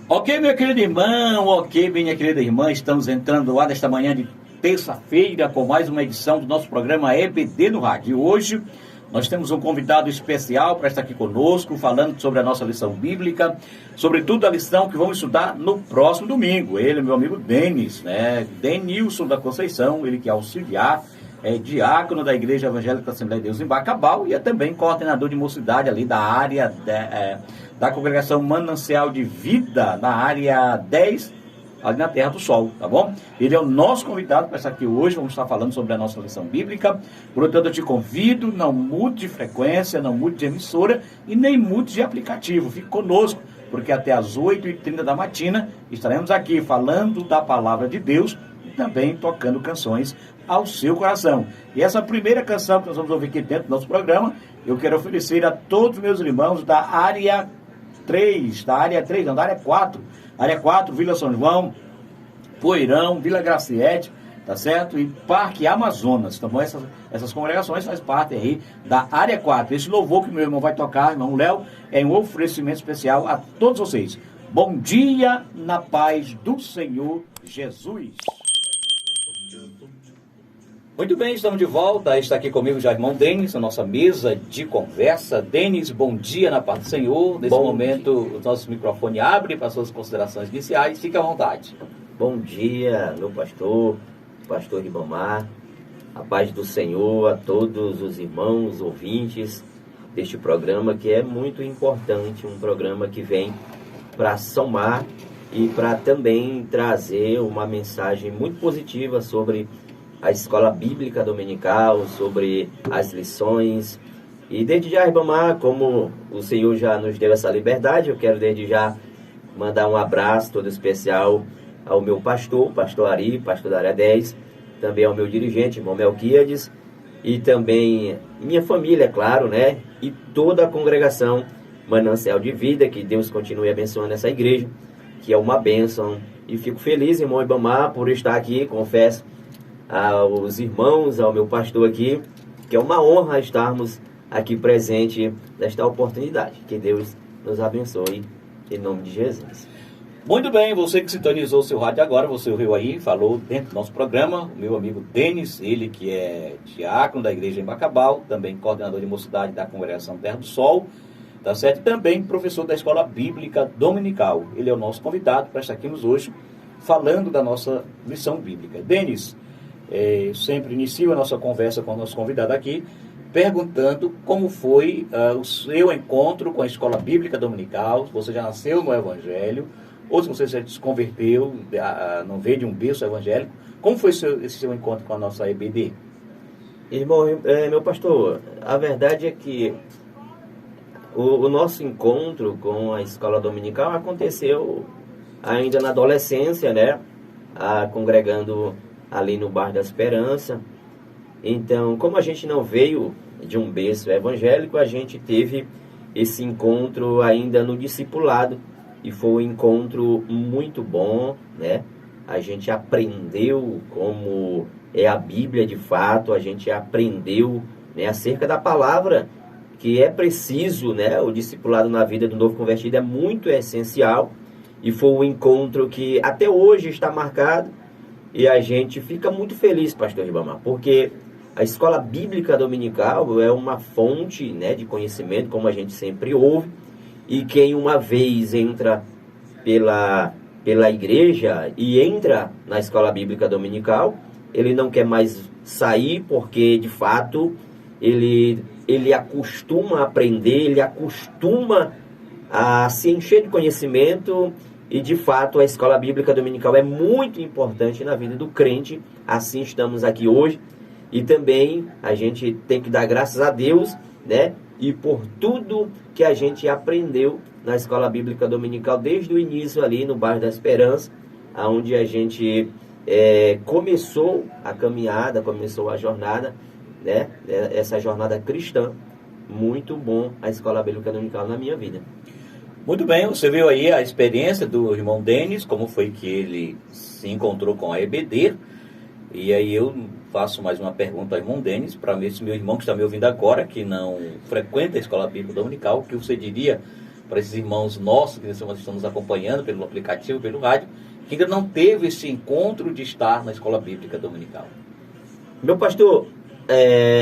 Ok, meu querido irmão, ok, minha querida irmã, estamos entrando lá nesta manhã de terça-feira com mais uma edição do nosso programa EBD no Rádio. E hoje nós temos um convidado especial para estar aqui conosco, falando sobre a nossa lição bíblica, sobretudo a lição que vamos estudar no próximo domingo. Ele, meu amigo Denis, Denilson da Conceição, ele que é auxiliar, é diácono da Igreja Evangélica Assembleia de Deus em Bacabal e é também coordenador de mocidade ali da área da congregação Manancial de Vida, na área 10, ali na Terra do Sol, tá bom? Ele é o nosso convidado para estar aqui hoje, vamos estar falando sobre a nossa lição bíblica. Portanto, eu te convido, não mude de frequência, não mude de emissora e nem mude de aplicativo. Fique conosco, porque até às 8h30 da matina estaremos aqui falando da palavra de Deus e também tocando canções ao seu coração. E essa primeira canção que nós vamos ouvir aqui dentro do nosso programa, eu quero oferecer a todos os meus irmãos da área 4, área 4, Vila São João, Poeirão, Vila Graciete, tá certo? E Parque Amazonas, tá bom? Essas congregações fazem parte aí da área 4. Esse louvor que meu irmão vai tocar, irmão Léo, é um oferecimento especial a todos vocês. Bom dia na paz do Senhor Jesus. Muito bem, estamos de volta. Está aqui comigo já o irmão Denis, a nossa mesa de conversa. Denis, bom dia na paz do Senhor. Nesse momento, o nosso microfone abre para suas considerações iniciais. Fique à vontade. Bom dia, meu pastor Ribamar. A paz do Senhor a todos os irmãos, ouvintes deste programa, que é muito importante. Um programa que vem para somar e para também trazer uma mensagem muito positiva sobre a escola bíblica dominical, sobre as lições. E desde já, Ribamar, como o Senhor já nos deu essa liberdade, eu quero desde já mandar um abraço todo especial ao meu pastor Ari, pastor da área 10, também ao meu dirigente, irmão Melquíades, e também minha família, claro, né? E toda a congregação Manancial de Vida, que Deus continue abençoando essa igreja, que é uma bênção. E fico feliz, irmão Ribamar, por estar aqui, confesso aos irmãos, ao meu pastor aqui, que é uma honra estarmos aqui presente nesta oportunidade. Que Deus nos abençoe, em nome de Jesus. Muito bem, você que sintonizou o seu rádio agora, você ouviu aí, falou dentro do nosso programa, o meu amigo Denis, ele que é diácono da Igreja em Bacabal, também coordenador de mocidade da congregação Terra do Sol, tá certo? E também professor da Escola Bíblica Dominical. Ele é o nosso convidado para estar aqui hoje, falando da nossa lição bíblica. Denis, sempre inicio a nossa conversa com o nosso convidado aqui, perguntando como foi o seu encontro com a Escola Bíblica Dominical, se você já nasceu no Evangelho, ou se você já se converteu, não veio de um berço evangélico. Como foi esse seu encontro com a nossa EBD? Irmão, meu pastor, a verdade é que o nosso encontro com a escola dominical aconteceu ainda na adolescência, né? Congregando ali no Bar da Esperança. Então, como a gente não veio de um berço evangélico, a gente teve esse encontro ainda no discipulado, e foi um encontro muito bom, né? A gente aprendeu como é a Bíblia de fato, a gente aprendeu, né, acerca da palavra, que é preciso, né? O discipulado na vida do novo convertido é muito essencial, e foi um encontro que até hoje está marcado. E a gente fica muito feliz, pastor Ribamar, porque a escola bíblica dominical é uma fonte, né, de conhecimento, como a gente sempre ouve, e quem uma vez entra pela igreja e entra na escola bíblica dominical, ele não quer mais sair, porque de fato ele acostuma a aprender, ele acostuma a se encher de conhecimento. E de fato a escola bíblica dominical é muito importante na vida do crente. Assim estamos aqui hoje. E também a gente tem que dar graças a Deus, né? E por tudo que a gente aprendeu na escola bíblica dominical desde o início ali no Bairro da Esperança, onde a gente começou a caminhada, começou a jornada, né? Essa jornada cristã. Muito bom a escola bíblica dominical na minha vida. Muito bem, você viu aí a experiência do irmão Denis, como foi que ele se encontrou com a EBD. E aí eu faço mais uma pergunta ao irmão Denis, para ver se meu irmão que está me ouvindo agora, que não frequenta a Escola Bíblica Dominical, o que você diria para esses irmãos nossos que estamos acompanhando pelo aplicativo, pelo rádio, que ainda não teve esse encontro de estar na Escola Bíblica Dominical? Meu pastor,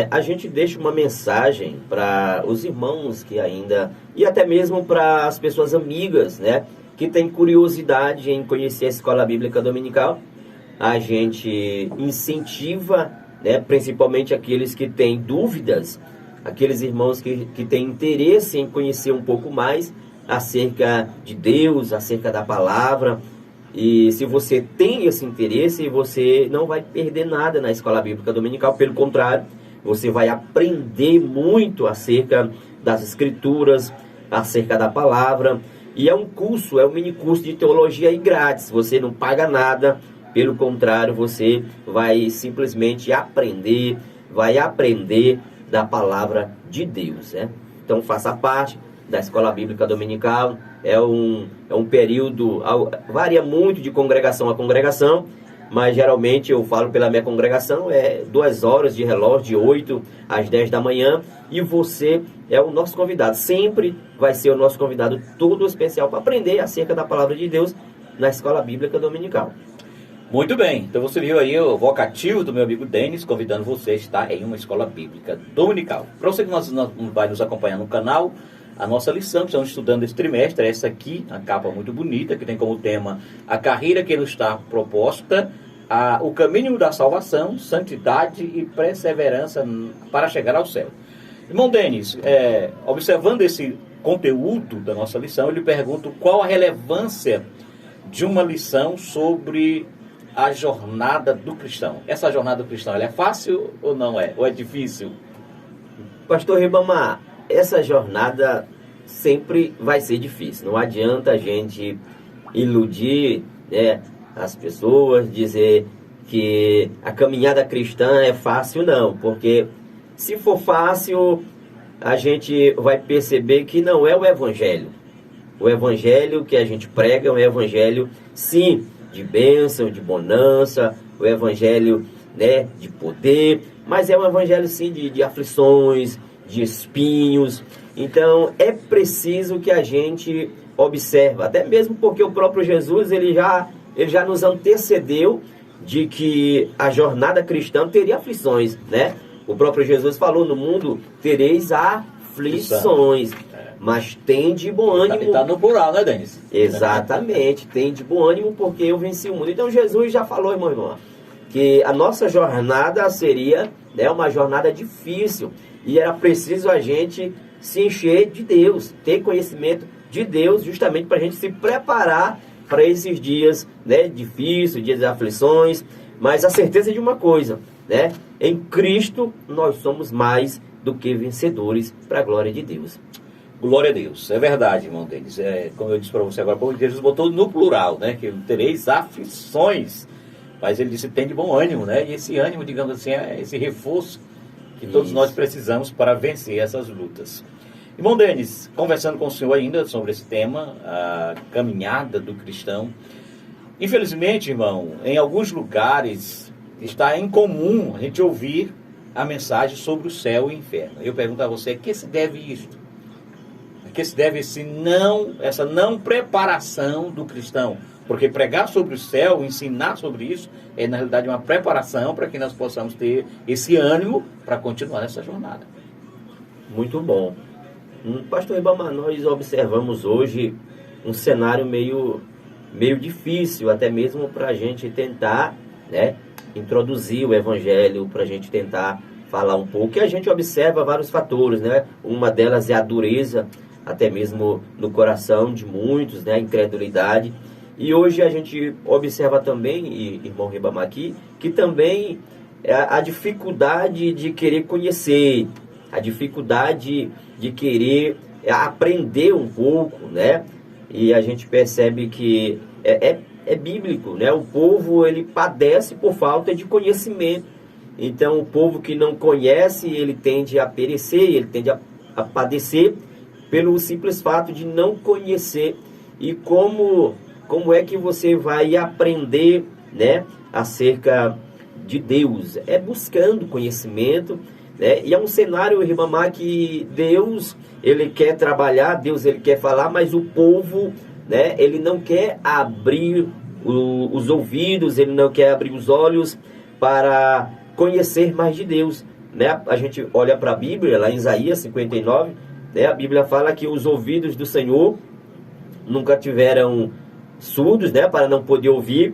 a gente deixa uma mensagem para os irmãos que ainda, e até mesmo para as pessoas amigas, né, que têm curiosidade em conhecer a Escola Bíblica Dominical. A gente incentiva, né, principalmente aqueles que têm dúvidas, aqueles irmãos que têm interesse em conhecer um pouco mais acerca de Deus, acerca da palavra. E se você tem esse interesse, você não vai perder nada na Escola Bíblica Dominical. Pelo contrário, você vai aprender muito acerca das Escrituras, acerca da palavra. E é um curso, é um mini curso de teologia aí grátis. Você não paga nada. Pelo contrário, você vai simplesmente aprender, vai aprender da palavra de Deus, né? Então faça parte da Escola Bíblica Dominical. É um período, varia muito de congregação a congregação, mas geralmente eu falo pela minha congregação, 2 horas de relógio, de 8 às 10 da manhã, e você é o nosso convidado, sempre vai ser o nosso convidado todo especial para aprender acerca da palavra de Deus na Escola Bíblica Dominical. Muito bem, então você viu aí o vocativo do meu amigo Denis, convidando você a estar em uma Escola Bíblica Dominical. Para você que vai nos acompanhar no canal, a nossa lição que estamos estudando esse trimestre é essa aqui, a capa muito bonita, que tem como tema a carreira que nos está proposta, o caminho da salvação, santidade e perseverança para chegar ao céu. Irmão Denis, observando esse conteúdo da nossa lição, eu lhe pergunto qual a relevância de uma lição sobre a jornada do cristão. Essa jornada do cristão, ela é fácil ou não é? Ou é difícil? Pastor Ribamar, essa jornada sempre vai ser difícil. Não adianta a gente iludir, né, as pessoas, dizer que a caminhada cristã é fácil, não. Porque se for fácil, a gente vai perceber que não é o evangelho. O evangelho que a gente prega é um evangelho, sim, de bênção, de bonança, o evangelho, né, de poder, mas é um evangelho, sim, de aflições, de espinhos. Então é preciso que a gente observe, até mesmo porque o próprio Jesus ele já nos antecedeu de que a jornada cristã teria aflições, né? O próprio Jesus falou: no mundo tereis aflições, mas tem de bom ânimo. Está no plural, né, Denis? Exatamente, tem de bom ânimo porque eu venci o mundo. Então Jesus já falou, irmão, que a nossa jornada seria, né, uma jornada difícil. E era preciso a gente se encher de Deus, ter conhecimento de Deus, justamente para a gente se preparar para esses dias, né, difíceis, dias de aflições. Mas a certeza de uma coisa, né? Em Cristo nós somos mais do que vencedores para a glória de Deus. Glória a Deus, é verdade, irmão Denis. Como eu disse para você agora, Jesus botou no plural, né? Que tereis aflições. Mas ele disse: tem de bom ânimo, né? E esse ânimo, digamos assim, é esse reforço que todos nós precisamos para vencer essas lutas. Irmão Denis, conversando com o senhor ainda sobre esse tema, a caminhada do cristão. Infelizmente, irmão, em alguns lugares está incomum a gente ouvir a mensagem sobre o céu e o inferno. Eu pergunto a você, a que se deve isto? A que se deve essa não preparação do cristão? Porque pregar sobre o céu, ensinar sobre isso, é na realidade uma preparação para que nós possamos ter esse ânimo para continuar nessa jornada. Muito bom. Pastor Ribamar, nós observamos hoje um cenário meio difícil, até mesmo para a gente tentar, né, introduzir o evangelho, para a gente tentar falar um pouco. E a gente observa vários fatores, né? Uma delas é a dureza, até mesmo no coração de muitos, né? A incredulidade. E hoje a gente observa também, irmão Ribamar aqui, que também a dificuldade de querer conhecer, a dificuldade de querer aprender um pouco, né? E a gente percebe que é bíblico, né? O povo, ele padece por falta de conhecimento. Então, o povo que não conhece, ele tende a perecer, ele tende a padecer pelo simples fato de não conhecer. E como é que você vai aprender, né, acerca de Deus, é buscando conhecimento, né? E é um cenário, Ribamar, que Deus, ele quer trabalhar, Deus, ele quer falar, mas o povo, né, ele não quer abrir os ouvidos, ele não quer abrir os olhos para conhecer mais de Deus, né? A gente olha para a Bíblia, lá em Isaías 59, né? A Bíblia fala que os ouvidos do Senhor nunca tiveram surdos, né, para não poder ouvir,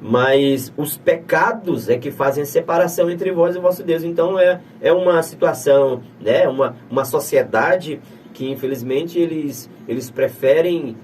mas os pecados é que fazem separação entre vós e o vosso Deus. Então é uma situação, né, uma sociedade que infelizmente eles preferem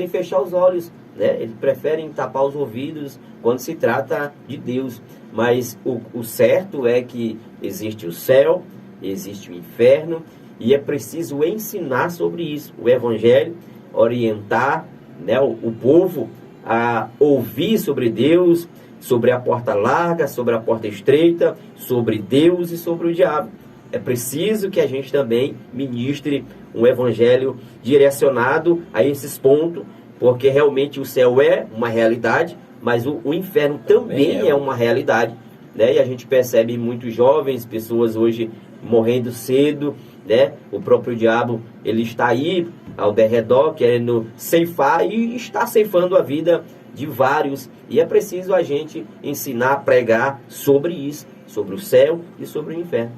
fechar os olhos, né? Eles preferem tapar os ouvidos quando se trata de Deus. Mas o certo é que existe o céu, existe o inferno, e é preciso ensinar sobre isso. O Evangelho, orientar, né, o povo a ouvir sobre Deus, sobre a porta larga, sobre a porta estreita, sobre Deus e sobre o diabo. É preciso que a gente também ministre um evangelho direcionado a esses pontos, porque realmente o céu é uma realidade, mas o inferno também é uma realidade, né? E a gente percebe muitos jovens, pessoas hoje morrendo cedo, né? O próprio diabo, ele está aí ao derredor, querendo ceifar, e está ceifando a vida de vários. E é preciso a gente ensinar, pregar sobre isso, sobre o céu e sobre o inferno.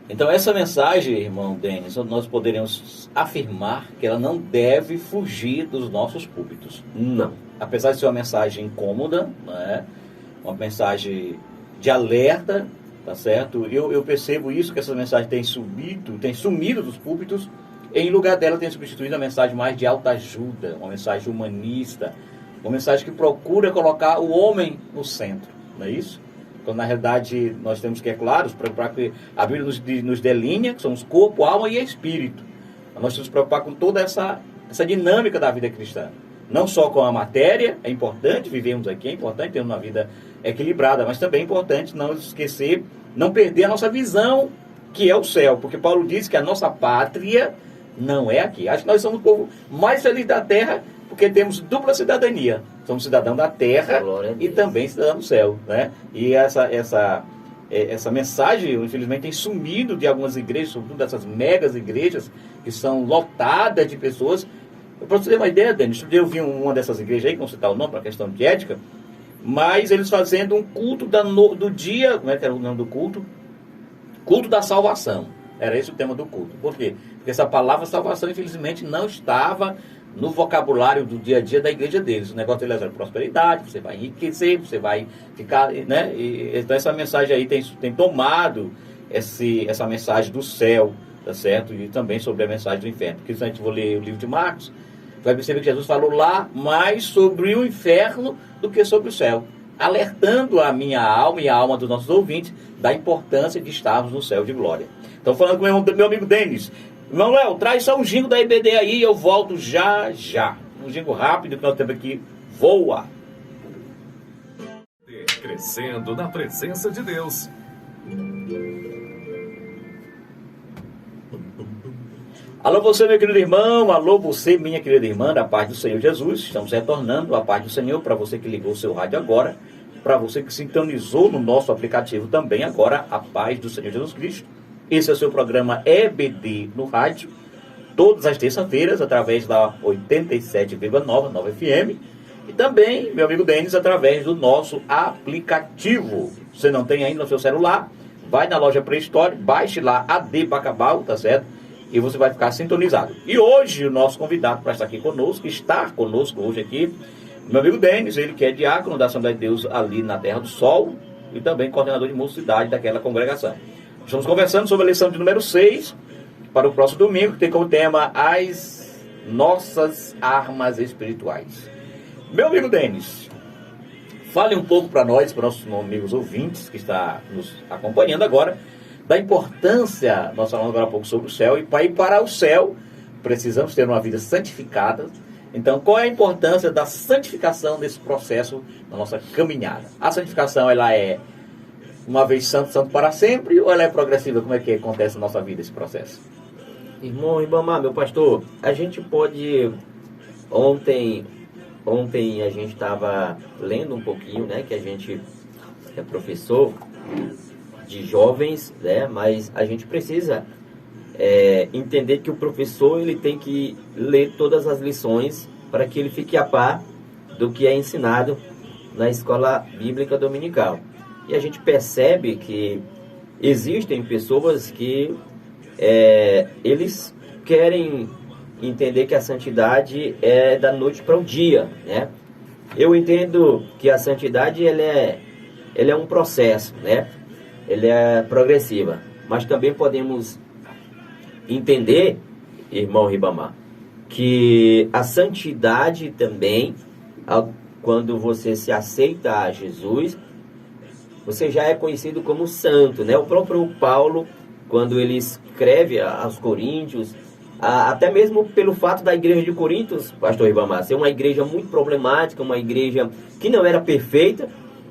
Então essa mensagem, irmão Denis, nós poderíamos afirmar que ela não deve fugir dos nossos púlpitos. Não. Apesar de ser uma mensagem incômoda, né? Uma mensagem de alerta, tá certo? Eu percebo isso, que essa mensagem tem sumido dos púlpitos. Em lugar dela tem substituído a mensagem mais de alta ajuda, uma mensagem humanista, uma mensagem que procura colocar o homem no centro, não é isso? Quando na realidade nós temos que, é claro, nos preocupar que a Bíblia nos delinha, que somos corpo, alma e espírito. Nós temos que nos preocupar com toda essa dinâmica da vida cristã. Não só com a matéria, é importante vivermos aqui, é importante termos uma vida equilibrada, mas também é importante não esquecer, não perder a nossa visão, que é o céu, porque Paulo diz que a nossa pátria não é aqui. Acho que nós somos o povo mais feliz da terra, porque temos dupla cidadania. Somos cidadão da terra e também cidadão do céu, né? E essa mensagem, infelizmente, tem sumido de algumas igrejas, sobretudo dessas megas igrejas, que são lotadas de pessoas. Para você ter uma ideia, Denis, eu vi uma dessas igrejas aí, que não citar o nome para questão de ética, mas eles fazendo um culto do dia, como é que era o nome do culto? Culto da salvação. Era esse o tema do culto. Por quê? Porque essa palavra salvação, infelizmente, não estava no vocabulário do dia a dia da igreja deles. O negócio deles era prosperidade, você vai enriquecer, você vai ficar, né? Então essa mensagem aí tem tomado essa mensagem do céu, tá certo? E também sobre a mensagem do inferno. Porque se a gente for ler o livro de Marcos, vai perceber que Jesus falou lá mais sobre o inferno do que sobre o céu, alertando a minha alma e a alma dos nossos ouvintes da importância de estarmos no céu de glória. Então, falando com o meu amigo Denis. Irmão Léo, traz só um jingo da EBD aí e eu volto já. Um jingo rápido que nós temos aqui. Voa! Crescendo na presença de Deus. Alô você, meu querido irmão, alô você, minha querida irmã, da paz do Senhor Jesus. Estamos retornando a paz do Senhor para você que ligou o seu rádio agora, para você que sintonizou no nosso aplicativo também agora, a paz do Senhor Jesus Cristo. Esse é o seu programa EBD no rádio, todas as terças-feiras, através da 87,9 Nova FM. E também, meu amigo Denis, através do nosso aplicativo. Se você não tem ainda no seu celular, vai na loja Play Store, baixe lá AD Bacabal, tá certo? E você vai ficar sintonizado. E hoje o nosso convidado para estar aqui conosco, está conosco hoje aqui, meu amigo Denis, ele que é diácono da Assembleia de Deus ali na Terra do Sol e também coordenador de mocidade daquela congregação. Estamos conversando sobre a lição de número 6 para o próximo domingo, que tem como tema as nossas armas espirituais. Meu amigo Denis, fale um pouco para nós, para nossos amigos ouvintes que estão nos acompanhando agora, da importância, nós falamos agora um pouco sobre o céu, e para ir para o céu, precisamos ter uma vida santificada. Então, qual é a importância da santificação desse processo na nossa caminhada? A santificação, ela é uma vez santo, santo para sempre, ou ela é progressiva? Como é que acontece na nossa vida esse processo? Irmão Ribamar, meu pastor, a gente pode... Ontem a gente estava lendo um pouquinho, né, que a gente é professor de jovens, né? Mas a gente precisa entender que o professor ele tem que ler todas as lições para que ele fique a par do que é ensinado na escola bíblica dominical. E a gente percebe que existem pessoas que eles querem entender que a santidade é da noite para o dia, né? Eu entendo que a santidade ela é um processo, né? Ela é progressiva, mas também podemos entender, irmão Ribamar, que a santidade também, quando você se aceita a Jesus, você já é conhecido como santo, né? O próprio Paulo, quando ele escreve aos Coríntios, até mesmo pelo fato da igreja de Coríntios, pastor Ribamar, ser uma igreja muito problemática, uma igreja que não era perfeita,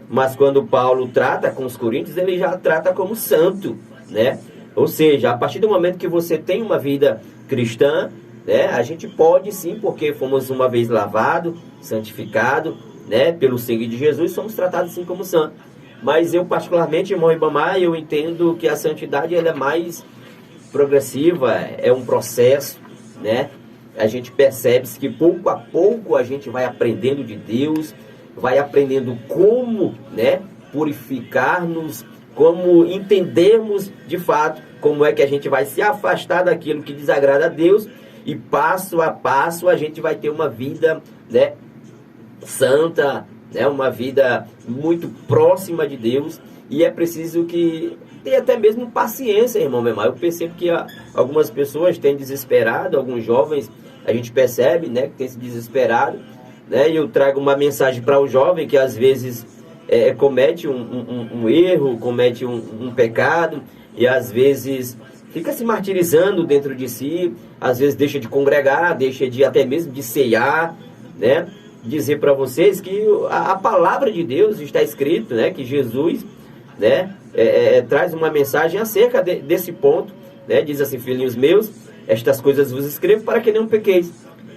mas quando Paulo trata com os Coríntios, ele já trata como santo, né? Ou seja, a partir do momento que você tem uma vida cristã, né, a gente pode sim, porque fomos uma vez lavado, santificado, né, pelo sangue de Jesus, somos tratados sim como santos. Mas eu particularmente, irmão Ribamar, eu entendo que a santidade ela é mais progressiva, é um processo, né? A gente percebe que pouco a pouco a gente vai aprendendo de Deus, vai aprendendo como, né, purificar-nos, como entendermos de fato como é que a gente vai se afastar daquilo que desagrada a Deus e passo a passo a gente vai ter uma vida, né, santa, né, uma vida muito próxima de Deus. E é preciso que ter até mesmo paciência, irmão Memar. Eu percebo que algumas pessoas têm desesperado, alguns jovens, a gente percebe, né, que tem se desesperado, né, e eu trago uma mensagem para o jovem que às vezes comete um erro, comete um pecado, e às vezes fica se martirizando dentro de si, às vezes deixa de congregar, deixa de até mesmo de ceiar, né? Dizer para vocês que a palavra de Deus está escrito, né? Que Jesus, né? Traz uma mensagem acerca desse ponto, né? Diz assim: filhinhos meus, estas coisas vos escrevo para que não pequeis.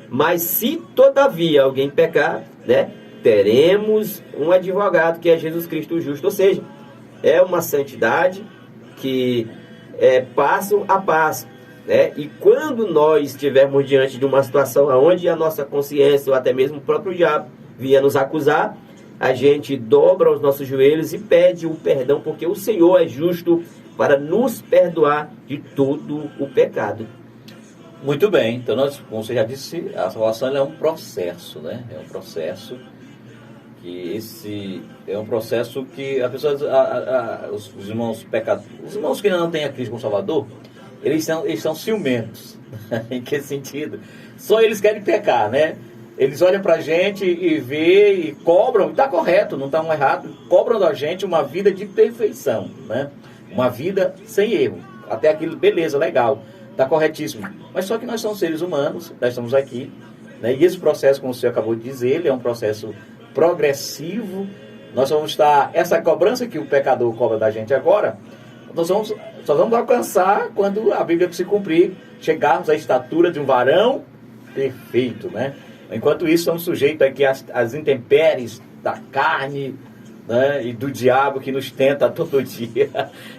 Mas se todavia alguém pecar, né? Teremos um advogado que é Jesus Cristo o justo. Ou seja, é uma santidade que é passo a passo, né? E quando nós estivermos diante de uma situação onde a nossa consciência ou até mesmo o próprio diabo vinha nos acusar, a gente dobra os nossos joelhos e pede o perdão, porque o Senhor é justo para nos perdoar de todo o pecado. Muito bem, então nós, como você já disse, a salvação é um processo, né? É um processo que a pessoa, os irmãos pecadores, os irmãos que não têm a Cristo como Salvador, eles são ciumentos. Em que sentido? Só eles querem pecar, né? Eles olham pra gente e vê e cobram, está correto, não está errado, cobram da gente uma vida de perfeição, né? Uma vida sem erro. Até aquilo, beleza, legal, está corretíssimo. Mas só que nós somos seres humanos, nós estamos aqui, né? E esse processo, como você acabou de dizer, ele é um processo progressivo. Nós vamos estar, essa cobrança que o pecador cobra da gente agora, só vamos alcançar quando a Bíblia se cumprir, chegarmos à estatura de um varão perfeito, né? Enquanto isso, estamos sujeitos aqui às intempéries da carne, né, e do diabo que nos tenta a todo dia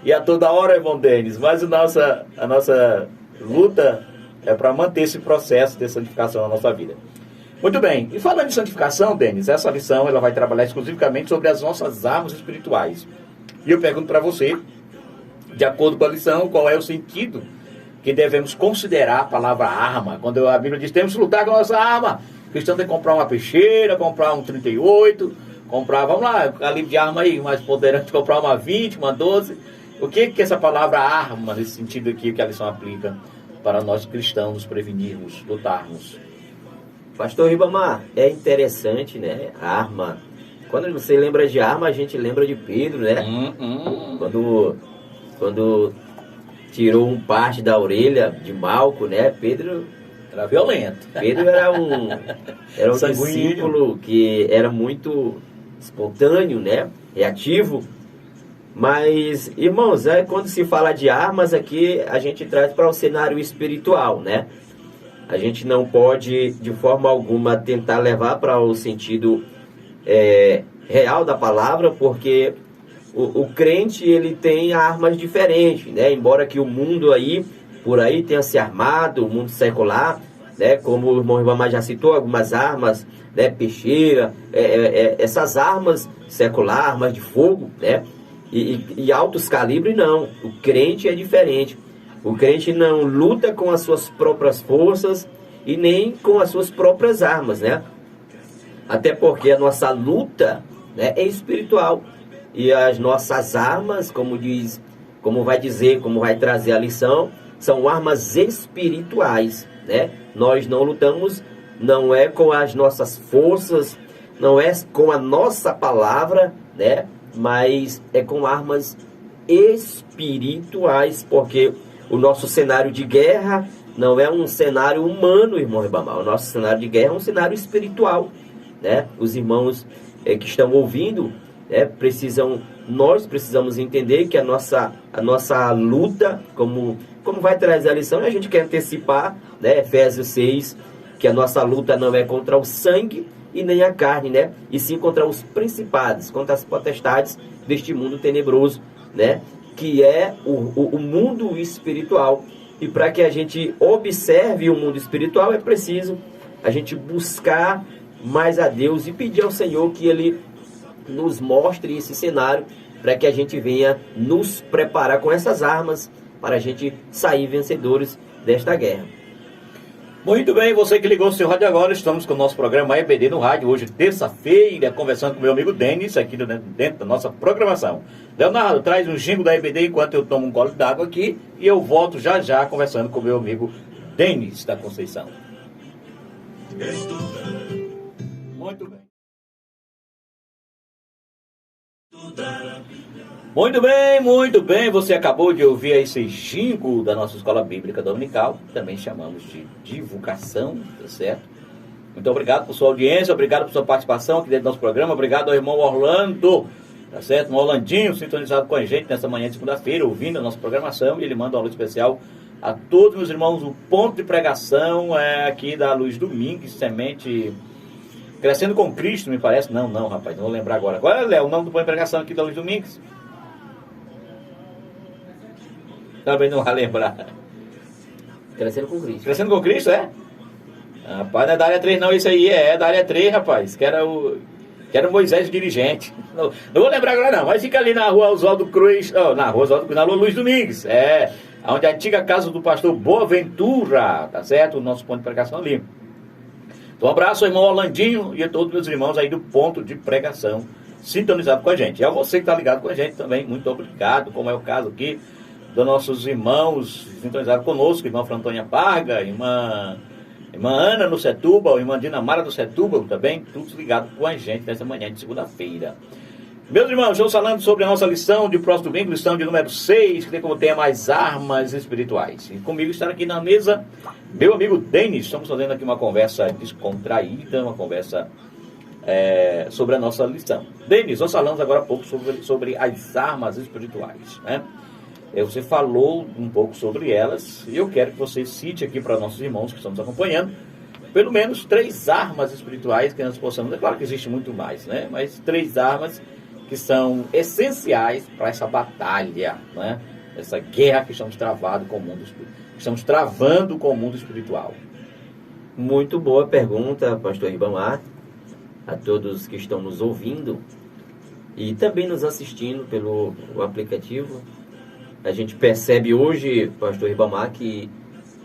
e a toda hora, irmão Denis. Mas a nossa luta é para manter esse processo de santificação na nossa vida. Muito bem, e falando de santificação, Denis, essa lição ela vai trabalhar exclusivamente sobre as nossas armas espirituais. E eu pergunto para você, de acordo com a lição, qual é o sentido que devemos considerar a palavra arma? Quando a Bíblia diz, temos que lutar com a nossa arma, o cristão tem que comprar uma peixeira, comprar um 38, vamos lá, calibre de arma aí, mais poderoso, comprar uma 20, uma 12. O que essa palavra arma, nesse sentido aqui, que a lição aplica para nós cristãos nos prevenirmos, lutarmos? Pastor Ribamar, é interessante, né? Arma. Quando você lembra de arma, a gente lembra de Pedro, né? Quando tirou um parte da orelha de Malco, né? Pedro era violento. Pedro era um discípulo que era muito espontâneo, né? Reativo. Mas, irmãos, quando se fala de armas aqui, a gente traz para o cenário espiritual, né? A gente não pode, de forma alguma, tentar levar para o sentido real da palavra, porque o crente ele tem armas diferentes, né? Embora que o mundo aí, por aí tenha se armado, o mundo secular, né? Como o irmão Ribamar já citou, algumas armas, né? Peixeira, essas armas secular, armas de fogo, né? E altos calibres não, o crente é diferente. O crente não luta com as suas próprias forças e nem com as suas próprias armas, né? Até porque a nossa luta, né, é espiritual. E as nossas armas, como vai trazer a lição, são armas espirituais, né? Nós não lutamos, não é com as nossas forças, não é com a nossa palavra, né? Mas é com armas espirituais, porque o nosso cenário de guerra não é um cenário humano, irmão Ribamar. O nosso cenário de guerra é um cenário espiritual, né? Os irmãos que estão ouvindo, né, nós precisamos entender que a nossa luta, como vai trazer a lição, e a gente quer antecipar, né, Efésios 6, que a nossa luta não é contra o sangue e nem a carne, né, e sim contra os principados, contra as potestades deste mundo tenebroso, né, que é o mundo espiritual. E para que a gente observe o mundo espiritual, é preciso a gente buscar mais a Deus e pedir ao Senhor que Ele nos mostre esse cenário, para que a gente venha nos preparar com essas armas, para a gente sair vencedores desta guerra. Muito bem, você que ligou o seu rádio agora, estamos com o nosso programa EBD no rádio, hoje terça-feira, conversando com meu amigo Denis, aqui dentro da nossa programação. Leonardo, traz um jingle da EBD enquanto eu tomo um gole d'água aqui, e eu volto já já conversando com meu amigo Denis da Conceição. Muito bem. Muito bem, você acabou de ouvir esse jingle da nossa Escola Bíblica Dominical, também chamamos de divulgação, tá certo? Muito obrigado por sua audiência, obrigado por sua participação aqui dentro do nosso programa, obrigado ao irmão Orlando, tá certo? Um Orlandinho sintonizado com a gente nessa manhã de segunda-feira, ouvindo a nossa programação, e ele manda um alô especial a todos meus irmãos. O ponto de pregação é aqui da Luiz Domingues, semente... Crescendo com Cristo, me parece. Não, rapaz, não vou lembrar agora. Agora, Léo, o nome do ponto de pregação aqui da Luiz Domingues. Também não vai lembrar. Crescendo com Cristo. Crescendo com Cristo, é? Rapaz, não é da área 3 não, isso aí é da área 3, rapaz. Que era o Moisés o dirigente. Não vou lembrar agora não, mas fica ali na rua Oswaldo Cruz, na rua Oswaldo Cruz, na rua Luiz Domingues. Onde a antiga casa do pastor Boaventura, tá certo? O nosso ponto de pregação ali. Então, um abraço ao irmão Orlandinho e a todos meus irmãos aí do ponto de pregação, sintonizado com a gente. E a você que está ligado com a gente também, muito obrigado, como é o caso aqui dos nossos irmãos sintonizados conosco, irmã Frantônia Parga, irmã Ana no Setúbal, irmã Dinamara do Setúbal também, todos ligados com a gente nessa manhã de segunda-feira. Meus irmãos, estamos falando sobre a nossa lição de próximo domingo, lição de número 6, que tem como tema as armas espirituais. E comigo está aqui na mesa meu amigo Denis. Estamos fazendo aqui uma conversa descontraída, uma conversa sobre a nossa lição. Denis, nós falamos agora há pouco sobre as armas espirituais, né? Você falou um pouco sobre elas, e eu quero que você cite aqui para nossos irmãos que estão nos acompanhando, pelo menos 3 armas espirituais que nós possamos... É claro que existe muito mais, né? Mas 3 armas que são essenciais para essa batalha, né? Essa guerra que estamos travando com o mundo espiritual. Muito boa pergunta, pastor Ribamar, a todos que estão nos ouvindo e também nos assistindo pelo aplicativo. A gente percebe hoje, pastor Ribamar, que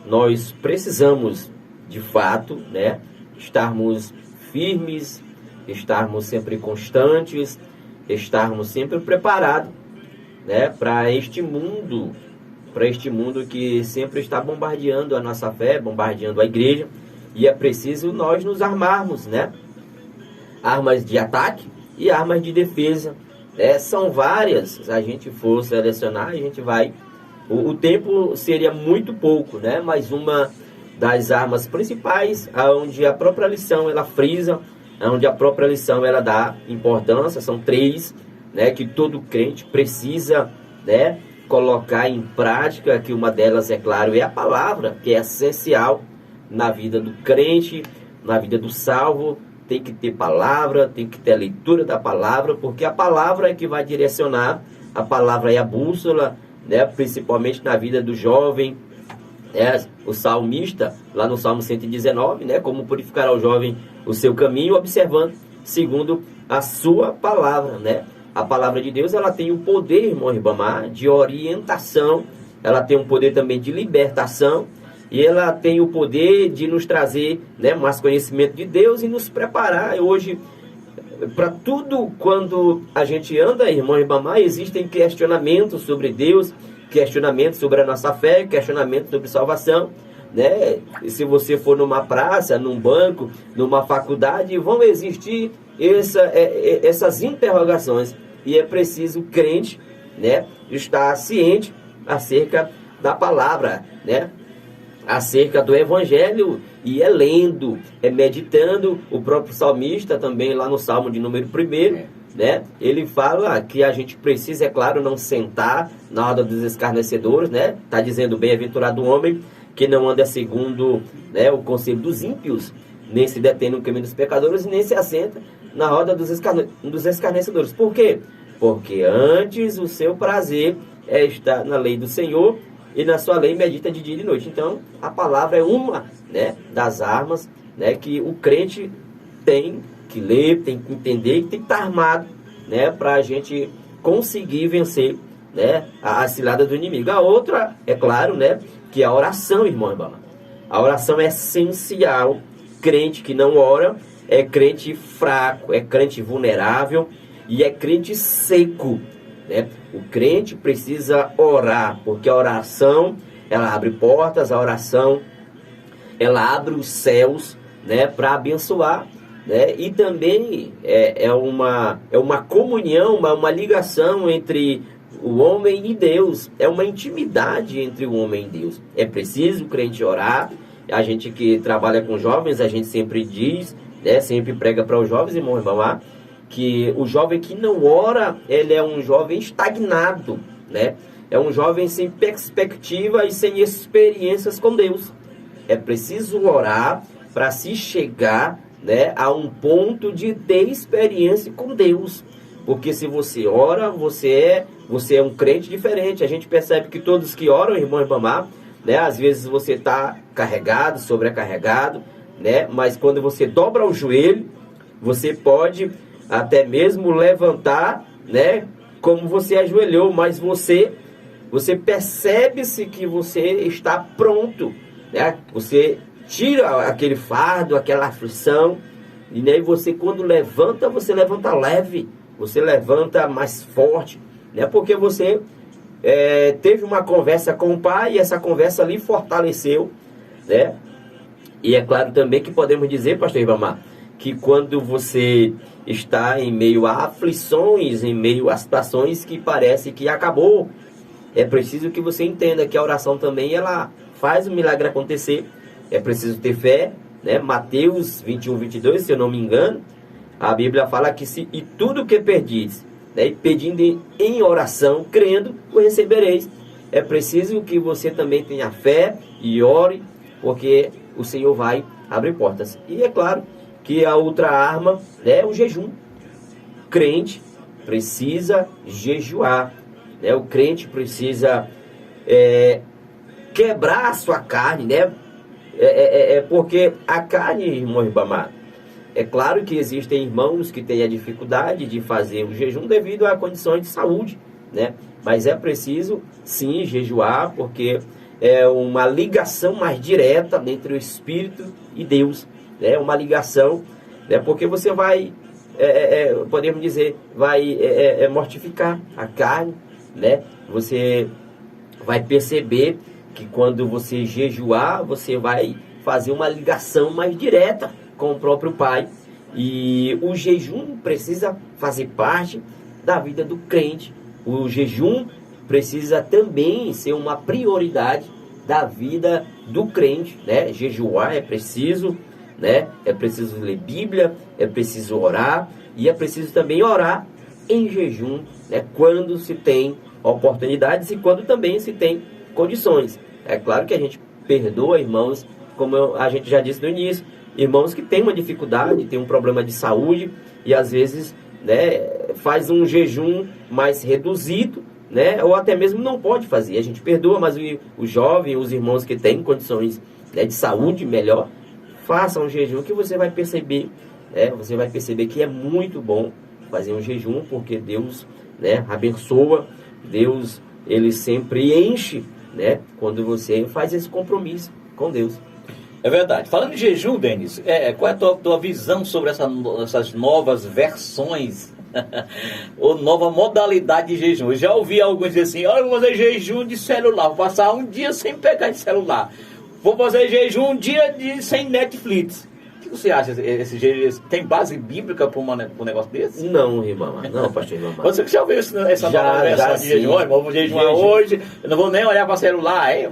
nós precisamos, de fato, né, estarmos firmes, estarmos sempre constantes, estarmos sempre preparados, né, para este mundo que sempre está bombardeando a nossa fé, bombardeando a igreja, e é preciso nós nos armarmos, né? Armas de ataque e armas de defesa. São várias, se a gente for selecionar, a gente vai... O tempo seria muito pouco, né? Mas uma das armas principais, onde a própria lição ela frisa, onde a própria lição ela dá importância, são 3, né? Que todo crente precisa, né, colocar em prática, que uma delas, é claro, é a palavra, que é essencial na vida do crente, na vida do salvo, tem que ter palavra, tem que ter a leitura da palavra, porque a palavra é que vai direcionar, a palavra é a bússola, né? Principalmente na vida do jovem. O salmista, lá no Salmo 119, né? Como purificará o jovem o seu caminho, observando segundo a sua palavra, né? A palavra de Deus, ela tem o poder, irmão Ribamar, de orientação, ela tem um poder também de libertação, e ela tem o poder de nos trazer, né, mais conhecimento de Deus e nos preparar hoje para tudo. Quando a gente anda, irmão Ribamar, existem questionamentos sobre Deus, questionamentos sobre a nossa fé, questionamentos sobre salvação, né? E se você for numa praça, num banco, numa faculdade, vão existir essas interrogações, e é preciso o crente, né, estar ciente acerca da palavra, né, acerca do evangelho, e é lendo, é meditando. O próprio salmista também, lá no Salmo de número 1, né, ele fala que a gente precisa, é claro, não sentar na roda dos escarnecedores, né? Está dizendo: bem-aventurado o homem que não anda segundo, né, o conselho dos ímpios, nem se detém no caminho dos pecadores, e nem se assenta na roda dos escarnecedores. Por quê? Porque antes o seu prazer é estar na lei do Senhor, e na sua lei medita de dia e de noite. Então, a palavra é uma, né, das armas, né, que o crente tem que ler, tem que entender e tem que estar armado, né, para a gente conseguir vencer, né, a cilada do inimigo. A outra, é claro, né, que é a oração, irmão Ribamar. A oração é essencial. Crente que não ora é crente fraco, é crente vulnerável e é crente seco, né? O crente precisa orar, porque a oração, ela abre portas, a oração, ela abre os céus, né, para abençoar, né? E também é uma comunhão, uma ligação entre o homem e Deus, é uma intimidade entre o homem e Deus. É preciso o crente orar. A gente que trabalha com jovens, a gente sempre diz, né, sempre prega para os jovens, irmão Ribamar, que o jovem que não ora, ele é um jovem estagnado, né? É um jovem sem perspectiva e sem experiências com Deus. É preciso orar para se chegar, né, a um ponto de ter experiência com Deus. Porque se você ora, você é um crente diferente. A gente percebe que todos que oram, irmão Ribamar, né, às vezes você está carregado, sobrecarregado, né? Mas quando você dobra o joelho, você pode até mesmo levantar, né, como você ajoelhou, mas você percebe-se que você está pronto, né? Você tira aquele fardo, aquela aflição, e aí você, quando levanta, você levanta leve, você levanta mais forte, né? Porque você teve uma conversa com o Pai, e essa conversa lhe fortaleceu, né? E é claro também que podemos dizer, pastor Ribamar, que quando você está em meio a aflições, em meio a situações que parece que acabou, é preciso que você entenda que a oração também, ela faz o milagre acontecer. É preciso ter fé, né? Mateus 21:22, se eu não me engano, a Bíblia fala que e tudo que pedis, né, pedindo em oração, crendo, o recebereis. É preciso que você também tenha fé e ore, porque o Senhor vai abrir portas. E é claro que a outra arma é o jejum. O crente precisa jejuar, né? O crente precisa quebrar a sua carne, né? Porque a carne, irmão Ribamar, é claro que existem irmãos que têm a dificuldade de fazer o jejum devido a condições de saúde, né? Mas é preciso, sim, jejuar, porque é uma ligação mais direta entre o Espírito e Deus. É uma ligação, né? Porque você vai, podemos dizer, vai mortificar a carne, né? Você vai perceber que quando você jejuar, você vai fazer uma ligação mais direta com o próprio Pai. E o jejum precisa fazer parte da vida do crente. O jejum precisa também ser uma prioridade da vida do crente, né? Jejuar é preciso, né? É preciso ler Bíblia, é preciso orar, e é preciso também orar em jejum, né? Quando se tem oportunidades e quando também se tem condições. É claro que a gente perdoa, irmãos, como a gente já disse no início, irmãos que têm uma dificuldade, têm um problema de saúde e às vezes, né, faz um jejum mais reduzido, né, ou até mesmo não pode fazer. A gente perdoa, mas o jovem, os irmãos que têm condições, né, de saúde melhor, façam um jejum que você vai perceber, que é muito bom fazer um jejum, porque Deus, né, abençoa, Deus, ele sempre enche, né, quando você faz esse compromisso com Deus. É verdade. Falando em jejum, Denis, qual é a tua visão sobre essas novas versões ou nova modalidade de jejum? Eu já ouvi alguns dizer assim, olha, eu vou fazer jejum de celular, vou passar um dia sem pegar de celular, vou fazer jejum um dia sem Netflix. O que você acha? Esse jejum tem base bíblica para um negócio desse? Não, irmão. Não, pastor irmão. Você que já ouviu essa nova versão de jejum? Olha, vou jejuar hoje, eu não vou nem olhar para celular, hein?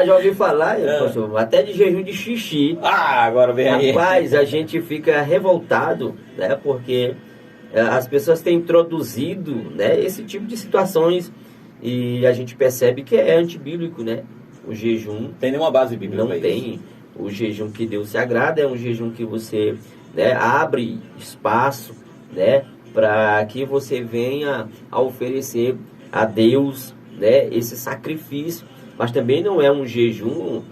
Já ouvi falar, pastor, até de jejum de xixi. Agora vem aí. Rapaz, a gente fica revoltado, né? Porque as pessoas têm introduzido, né, esse tipo de situações e a gente percebe que é antibíblico, né? O jejum... Tem nenhuma base bíblica? Não tem. O jejum que Deus se agrada é um jejum que você, né, abre espaço, né, para que você venha a oferecer a Deus, né, esse sacrifício. Mas também não é um jejum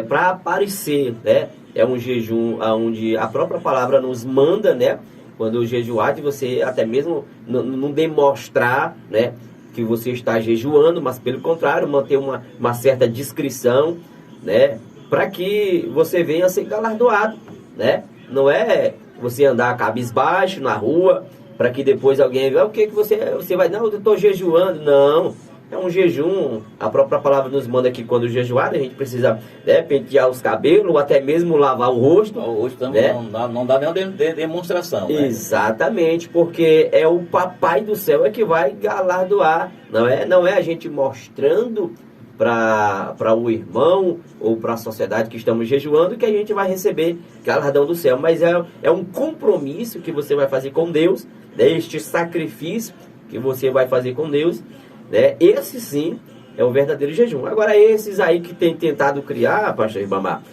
para aparecer, né? É um jejum onde a própria palavra nos manda, né? Quando jejuar, de você até mesmo não demonstrar, né, que você está jejuando, mas pelo contrário, manter uma certa discrição, né? Para que você venha a ser galardoado, né? Não é você andar cabisbaixo na rua, para que depois alguém veja, o que você vai, não, eu estou jejuando. Não, é um jejum. A própria palavra nos manda que quando jejuar, a gente precisa, né, pentear os cabelos, ou até mesmo lavar o rosto. O rosto né? não dá nenhuma demonstração. Né? Exatamente, porque é o papai do céu que vai galardoar. Não é a gente mostrando para o irmão ou para a sociedade que estamos jejuando que a gente vai receber galardão do céu, mas é um compromisso que você vai fazer com Deus, né? Este sacrifício que você vai fazer com Deus, né? Esse sim é o verdadeiro jejum. Agora esses aí que tem tentado criar, pastor Ribamar,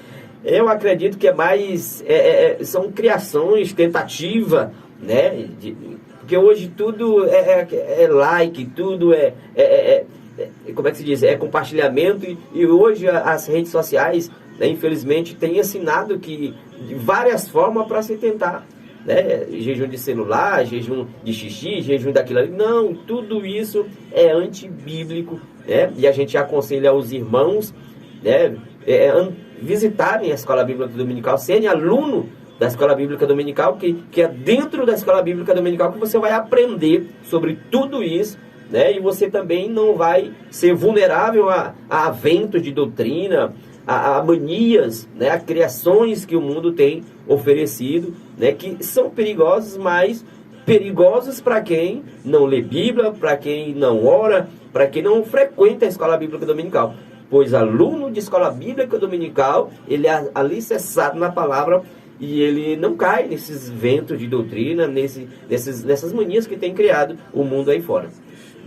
eu acredito que são criações, tentativa, né? Porque hoje tudo é like, tudo como é que se diz? É compartilhamento e hoje as redes sociais, né, infelizmente, têm ensinado que de várias formas para se tentar, né? Jejum de celular, jejum de xixi, jejum daquilo ali. Não, tudo isso é antibíblico, né? E a gente aconselha aos irmãos, né, visitarem a Escola Bíblica Dominical, serem aluno da Escola Bíblica Dominical, que é dentro da Escola Bíblica Dominical que você vai aprender sobre tudo isso, né? E você também não vai ser vulnerável a ventos de doutrina, a manias, né? A criações que o mundo tem oferecido, né? Que são perigosos, mas perigosos para quem não lê Bíblia, para quem não ora, para quem não frequenta a Escola Bíblica Dominical. Pois aluno de Escola Bíblica Dominical, ele é alicerçado na palavra e ele não cai nesses ventos de doutrina, nessas manias que tem criado o mundo aí fora.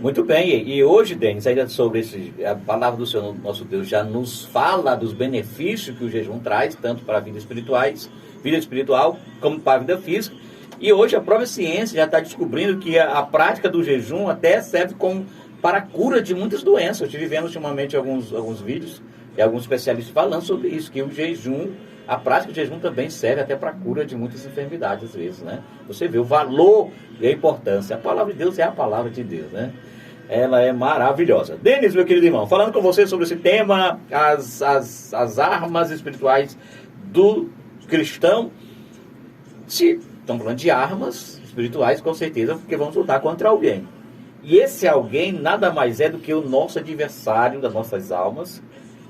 Muito bem, e hoje, Denis, ainda sobre a palavra do Senhor, nosso Deus, já nos fala dos benefícios que o jejum traz, tanto para a vida espiritual, como para a vida física. E hoje a própria ciência já está descobrindo que a prática do jejum até serve para a cura de muitas doenças. Eu estive vendo ultimamente alguns vídeos e alguns especialistas falando sobre isso, que o jejum, a prática do jejum também serve até para a cura de muitas enfermidades, às vezes, né? Você vê o valor e a importância. A palavra de Deus é a palavra de Deus, né? Ela é maravilhosa. Denis, meu querido irmão, falando com você sobre esse tema, as armas espirituais do cristão. Se estamos falando de armas espirituais, com certeza, porque vamos lutar contra alguém. E esse alguém nada mais é do que o nosso adversário das nossas almas,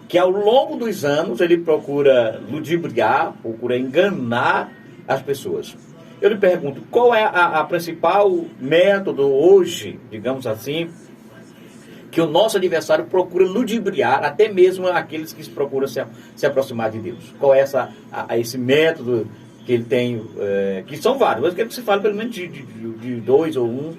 que ao longo dos anos ele procura ludibriar, procura enganar as pessoas. Eu lhe pergunto, qual é a principal método hoje, digamos assim, que o nosso adversário procura ludibriar, até mesmo aqueles que procuram se aproximar de Deus? Qual é esse método que ele tem, que são vários, mas eu quero que você fale pelo menos de dois ou um,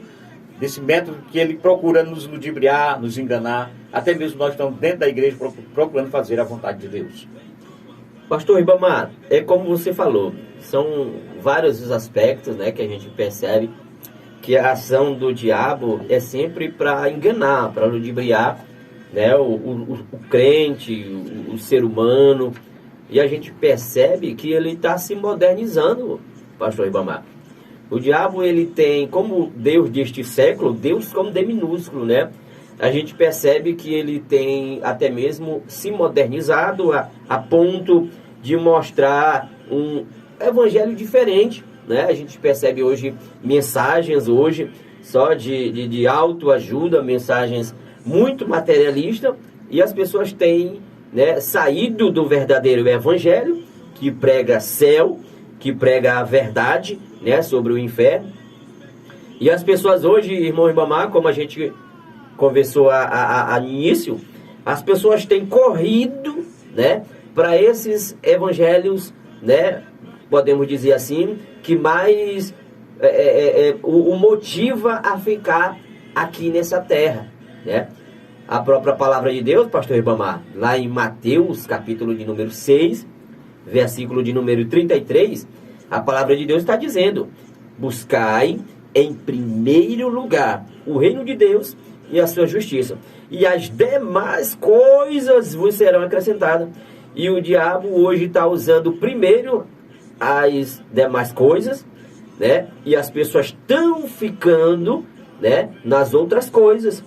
desse método que ele procura nos ludibriar, nos enganar, até mesmo nós estamos dentro da igreja procurando fazer a vontade de Deus. Pastor Ribamar, é como você falou, são vários os aspectos, né, que a gente percebe que a ação do diabo é sempre para enganar, para ludibriar, né, o crente, o ser humano, e a gente percebe que ele está se modernizando, pastor Ribamar. O diabo, ele tem, como Deus deste século, Deus como D minúsculo, né? A gente percebe que ele tem até mesmo se modernizado a ponto de mostrar um evangelho diferente, né? A gente percebe hoje mensagens só de autoajuda, mensagens muito materialistas, e as pessoas têm, né, saído do verdadeiro evangelho, que prega céu, que prega a verdade, né, sobre o inferno. E as pessoas hoje, irmão Ribamar, como a gente conversou a início, as pessoas têm corrido, né, para esses evangelhos, né, podemos dizer assim, que mais o motiva a ficar aqui nessa terra, né? A própria palavra de Deus, pastor Ribamar, lá em Mateus, capítulo de número 6, versículo de número 33, a palavra de Deus está dizendo: buscai em primeiro lugar o reino de Deus e a sua justiça, e as demais coisas vos serão acrescentadas. E o diabo hoje está usando primeiro as demais coisas, né? E as pessoas estão ficando, né, nas outras coisas.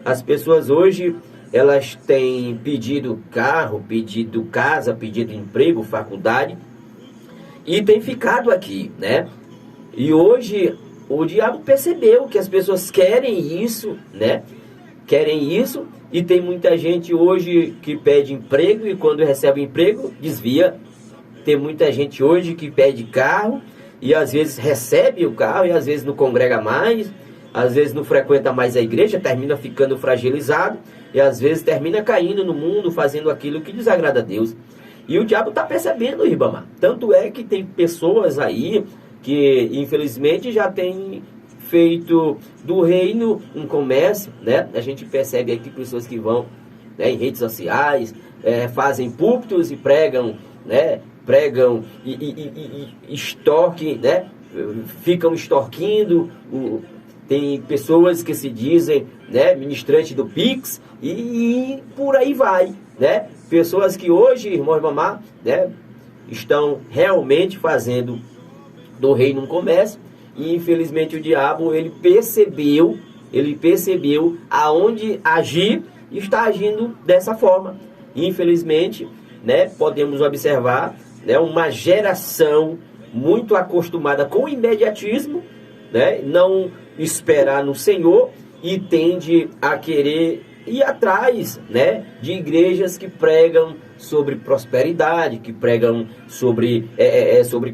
As pessoas hoje, elas têm pedido carro, pedido casa, pedido emprego, faculdade, e tem ficado aqui, né? E hoje o diabo percebeu que as pessoas querem isso, né? Querem isso, e tem muita gente hoje que pede emprego e quando recebe emprego, desvia. Tem muita gente hoje que pede carro e às vezes recebe o carro e às vezes não congrega mais, às vezes não frequenta mais a igreja, termina ficando fragilizado e às vezes termina caindo no mundo, fazendo aquilo que desagrada a Deus. E o diabo está percebendo, Ribamar. Tanto é que tem pessoas aí que infelizmente já têm feito do reino um comércio, né? A gente percebe aqui pessoas que vão, né, em redes sociais, fazem púlpitos e pregam, né? Pregam e extorquem, né? Ficam extorquindo. Tem pessoas que se dizem, né, ministrantes do Pix e por aí vai, né? Pessoas que hoje, irmão Ribamar, né, estão realmente fazendo do reino um comércio. E infelizmente o diabo, ele percebeu aonde agir e está agindo dessa forma. Infelizmente, né, podemos observar, né, uma geração muito acostumada com o imediatismo, né, não esperar no Senhor e tende a querer ir atrás, né, de igrejas que pregam sobre prosperidade, que pregam sobre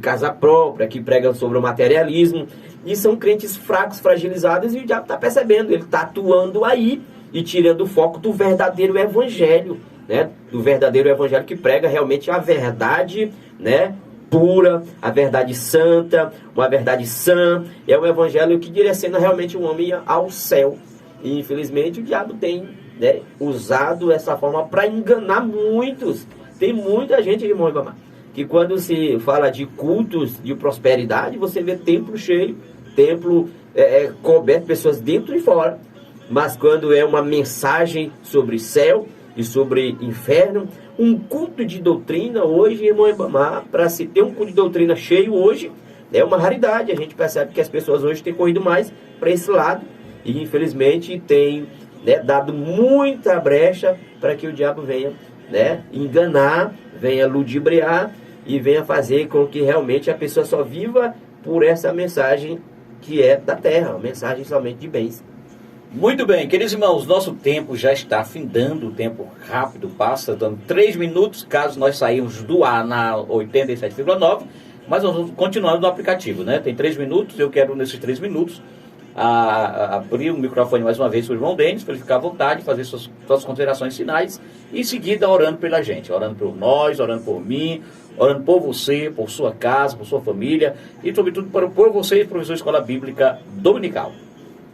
casa própria, que pregam sobre o materialismo, e são crentes fracos, fragilizados, e o diabo está percebendo, ele está atuando aí e tirando o foco do verdadeiro evangelho, né, do verdadeiro evangelho que prega realmente a verdade, né, pura, a verdade santa, uma verdade sã, é um evangelho que direciona realmente o homem ao céu. E infelizmente o diabo tem, né, usado essa forma para enganar muitos. Tem muita gente, irmão Ribamar, que quando se fala de cultos de prosperidade, você vê templo cheio, templo coberto, pessoas dentro e fora. Mas quando é uma mensagem sobre céu e sobre inferno, um culto de doutrina hoje, irmão Ribamar, para se ter um culto de doutrina cheio hoje, é uma raridade. A gente percebe que as pessoas hoje têm corrido mais para esse lado e infelizmente tem, né, dado muita brecha para que o diabo venha, né, enganar, venha ludibriar e venha fazer com que realmente a pessoa só viva por essa mensagem que é da terra, uma mensagem somente de bens. Muito bem, queridos irmãos, nosso tempo já está findando, o tempo rápido passa, dando 3 minutos, caso nós saímos do ar na 87,9, mas nós vamos continuando no aplicativo, né? Tem 3 minutos, eu quero nesses 3 minutos abrir o microfone mais uma vez para o irmão Denis, para ele ficar à vontade, fazer suas considerações finais, e em seguida orando pela gente, orando por nós, orando por mim, orando por você, por sua casa, por sua família, e sobretudo por você, professor de Escola Bíblica Dominical.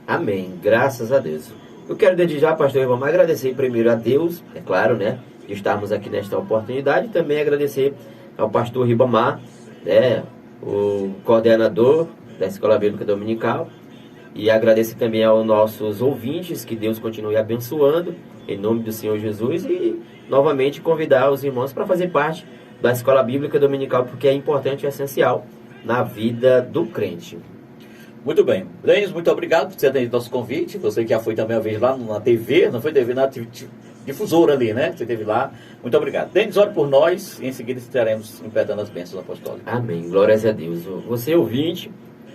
Amém, graças a Deus. Eu quero desde já, pastor Ribamar, agradecer primeiro a Deus, é claro, né, de estarmos aqui nesta oportunidade. E também agradecer ao pastor Ribamar, né, o coordenador da Escola Bíblica Dominical. E agradecer também aos nossos ouvintes, que Deus continue abençoando, em nome do Senhor Jesus. E novamente convidar os irmãos para fazer parte da Escola Bíblica Dominical, porque é importante e essencial na vida do crente. Muito bem. Denis, muito obrigado por ter atendido nosso convite. Você que já foi também uma vez lá na TV, não foi TV, na difusora ali, né? Você esteve lá. Muito obrigado. Denis, ore por nós e em seguida estaremos impetrando as bênçãos apostólicas. Amém. Glórias a Deus. Você ouvinte,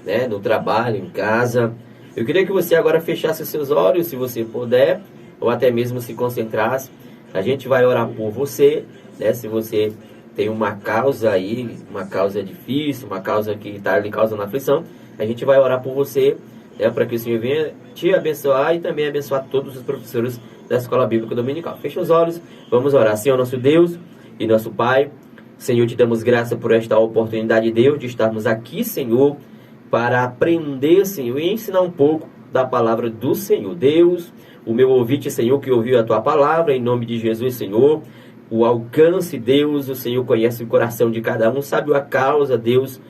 né, no trabalho, em casa, eu queria que você agora fechasse os seus olhos, se você puder, ou até mesmo se concentrasse. A gente vai orar por você, né? Se você tem uma causa aí, uma causa difícil, uma causa que está lhe causando aflição, a gente vai orar por você, né, para que o Senhor venha te abençoar e também abençoar todos os professores da Escola Bíblica Dominical. Fecha os olhos, vamos orar. Senhor, nosso Deus e nosso Pai, Senhor, te damos graça por esta oportunidade, Deus, de estarmos aqui, Senhor, para aprender, Senhor, e ensinar um pouco da palavra do Senhor. Deus, o meu ouvinte, Senhor, que ouviu a tua palavra, em nome de Jesus, Senhor, o alcance, Deus, o Senhor conhece o coração de cada um, sabe a causa, Deus,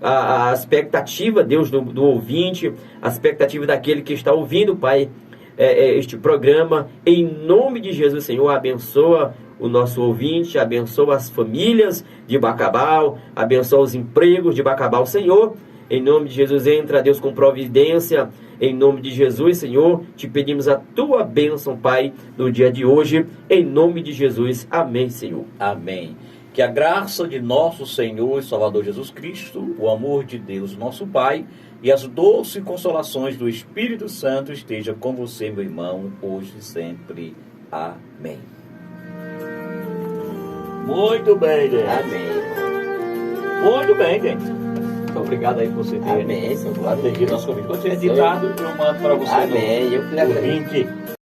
a expectativa, Deus, do ouvinte, a expectativa daquele que está ouvindo, Pai, este programa. Em nome de Jesus, Senhor, abençoa o nosso ouvinte, abençoa as famílias de Bacabal, abençoa os empregos de Bacabal, Senhor. Em nome de Jesus, entra, Deus, com providência. Em nome de Jesus, Senhor, te pedimos a tua bênção, Pai, no dia de hoje. Em nome de Jesus. Amém, Senhor. Amém. Que a graça de nosso Senhor e Salvador Jesus Cristo, o amor de Deus, nosso Pai, e as doces consolações do Espírito Santo esteja com você, meu irmão, hoje e sempre. Amém. Muito bem, gente. Amém. Muito bem, gente. Muito obrigado aí por você ter Amém, Senhor. atendido nosso convite. Quando você é editado, eu mando para você. Amém. Eu que lhe agradeço. Link.